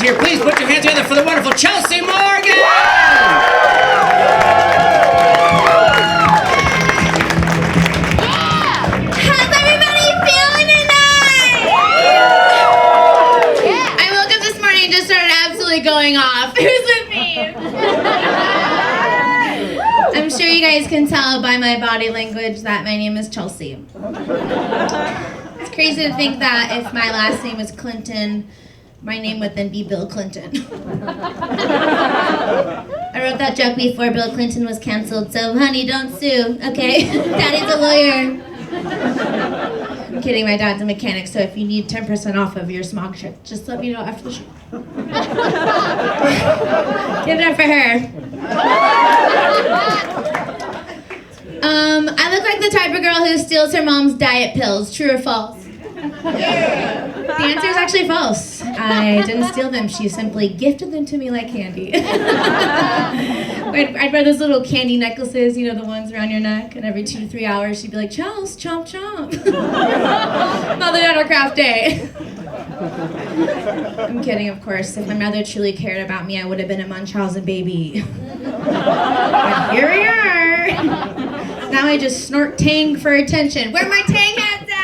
here. Please put your hands together for the wonderful Chelsea Morgan! How's everybody feeling tonight? I woke up this morning and just started absolutely going off. Who's with me? I'm sure you guys can tell by my body language that my name is Chelsea. It's crazy to think that if my last name was Clinton, my name would then be Bill Clinton. I wrote that joke before Bill Clinton was canceled, so honey, don't sue, okay? Daddy's a lawyer. I'm kidding, my dad's a mechanic, so if you need 10% off of your smog check, just let me know after the show. Give it up for her. I look like the type of girl who steals her mom's diet pills. True or false? The answer is actually false. I didn't steal them. She simply gifted them to me like candy. I'd wear those little candy necklaces, you know, the ones around your neck, and every 2 to 3 hours she'd be like, Chels, chomp, chomp. Mother daughter craft day. I'm kidding, of course. If my mother truly cared about me, I would have been a Munchausen baby. But here we are. Now I just snort Tang for attention. Where are my Tang hats at?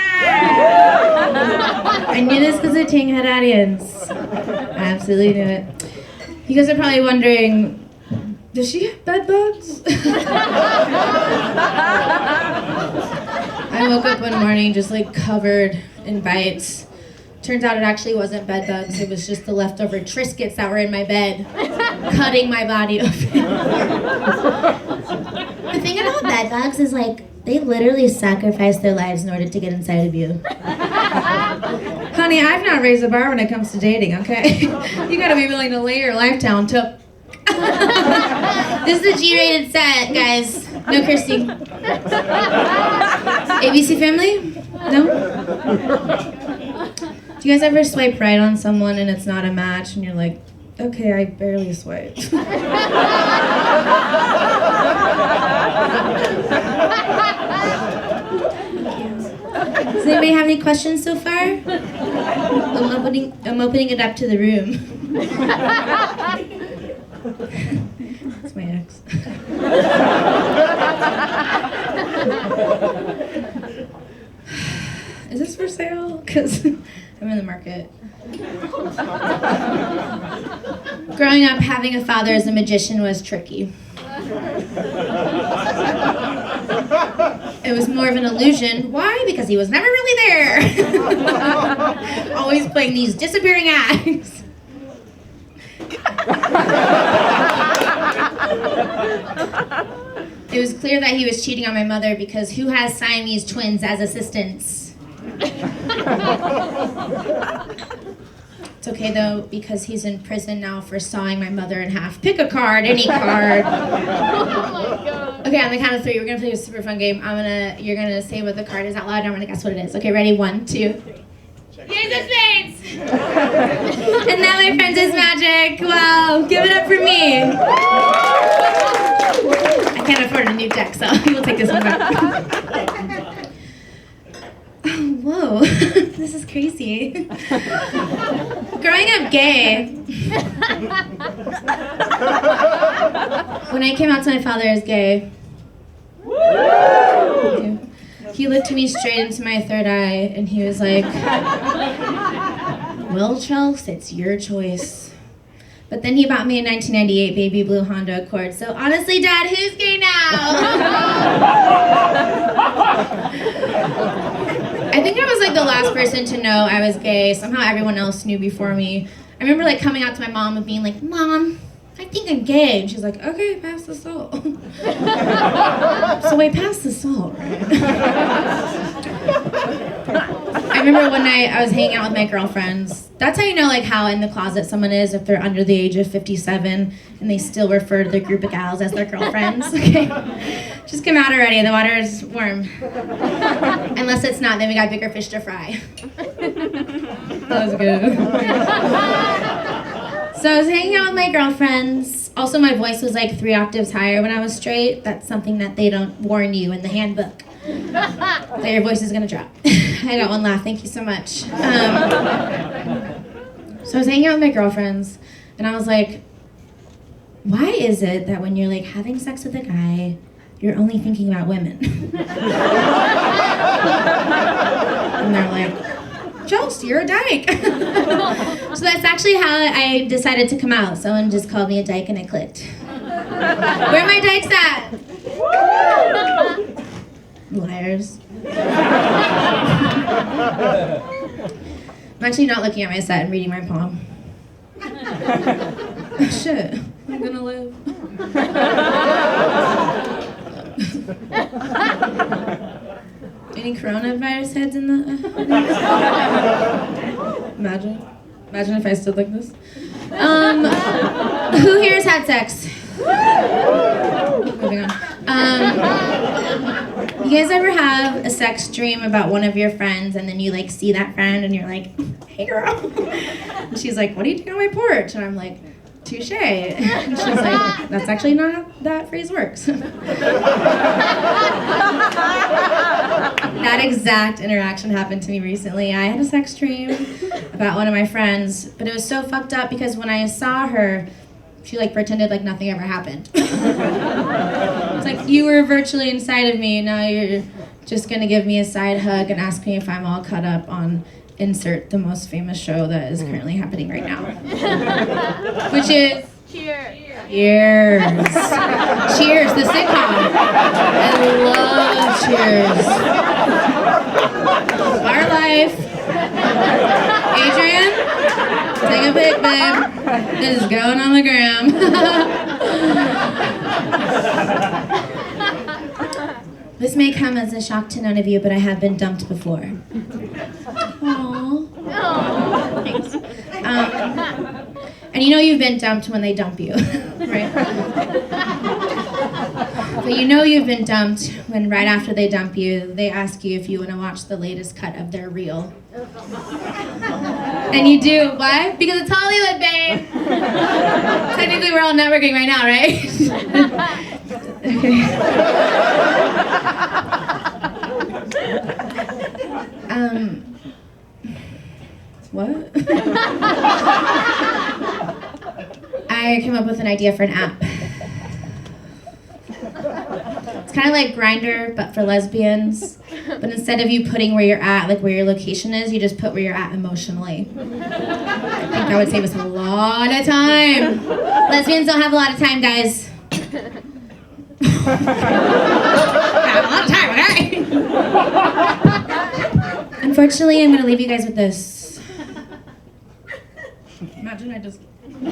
I knew this because of Tang had audience. I absolutely knew it. You guys are probably wondering, does she have bed bugs? I woke up one morning just like covered in bites. Turns out it actually wasn't bed bugs, it was just the leftover Triscuits that were in my bed, cutting my body open. The thing about bed bugs is like, they literally sacrifice their lives in order to get inside of you. Honey, I've not raised the bar when it comes to dating, okay? You gotta be willing to lay your life down to... This is a G-rated set, guys. No cursing. ABC Family? No? Do you guys ever swipe right on someone and it's not a match and you're like, okay, I barely swiped. Does anybody have any questions so far? I'm opening it up to the room. That's my ex. Is this for sale? Because I'm in the market. Growing up, having a father as a magician was tricky. It was more of an illusion. Why? Because he was never really there. Always playing these disappearing acts. It was clear that he was cheating on my mother because who has Siamese twins as assistants? It's okay though, because he's in prison now for sawing my mother in half. Pick a card, any card. Oh my God. Okay, on the count of 3, we're gonna play a super fun game. You're gonna say what the card is out loud, and I'm gonna guess what it is. Okay, ready? 1, 2, 3. Here's the spades! And now my friends is magic. Wow, give it up for me. I can't afford a new deck, so we'll take this one back. Oh, whoa, this is crazy. Growing up gay, when I came out to my father as gay, he looked me straight into my third eye and he was like, well, Chels, it's your choice. But then he bought me a 1998 baby blue Honda Accord. So honestly, Dad, who's gay now? I think I was like the last person to know I was gay. Somehow everyone else knew before me. I remember like coming out to my mom and being like, Mom, I think I'm gay. And she's like, okay, pass the salt. So wait, pass the salt, right? I remember one night I was hanging out with my girlfriends. That's how you know like how in the closet someone is if they're under the age of 57 and they still refer to their group of gals as their girlfriends. Okay, just come out already. The water is warm. Unless it's not, then we got bigger fish to fry. That was good. So I was hanging out with my girlfriends. Also, my voice was like 3 octaves higher when I was straight. That's something that they don't warn you in the handbook. That your voice is gonna drop. I got one laugh, thank you so much. So I was hanging out with my girlfriends, and I was like, why is it that when you're like having sex with a guy, you're only thinking about women? And they're like, Chelsea, you're a dyke. So that's actually how I decided to come out. Someone just called me a dyke and it clicked. Where are my dykes at? Liars. I'm actually not looking at my set and reading my palm. Oh, shit, I'm gonna live. Any coronavirus heads in the... Imagine if I stood like this. Who here has had sex? Moving on. You guys ever have a sex dream about one of your friends and then you like see that friend and you're like, hey girl. And she's like, what are you doing on my porch? And I'm like, touche. And she's like, that's actually not how that phrase works. That exact interaction happened to me recently. I had a sex dream about one of my friends, but it was so fucked up because when I saw her, she like pretended like nothing ever happened. It's like, you were virtually inside of me, now you're just gonna give me a side hug and ask me if I'm all caught up on insert the most famous show that is currently happening right now. Which is Cheers. Cheers, the sitcom. I love Cheers. Bar life. Adrian, take a pic, babe. This is going on the gram. This may come as a shock to none of you, but I have been dumped before. Aww. Thanks. And you know you've been dumped when they dump you, right? But you know you've been dumped when right after they dump you, they ask you if you want to watch the latest cut of their reel. And you do. Why? Because it's Hollywood, babe. Technically, we're all networking right now, right? Okay. What? I came up with an idea for an app. It's kind of like Grindr, but for lesbians. But instead of you putting where you're at, like where your location is, you just put where you're at emotionally. I think that would save us a lot of time. Lesbians don't have a lot of time, guys. Have a lot of time, okay? Unfortunately, I'm gonna leave you guys with this. Imagine I just... no,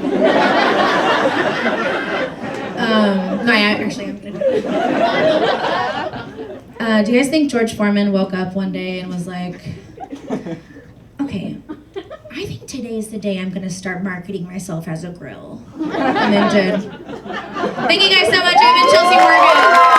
I actually am gonna do it. Do you guys think George Foreman woke up one day and was like, okay, I think today's the day I'm gonna start marketing myself as a grill. And then did. Thank you guys so much. I've been Chelsea Morgan.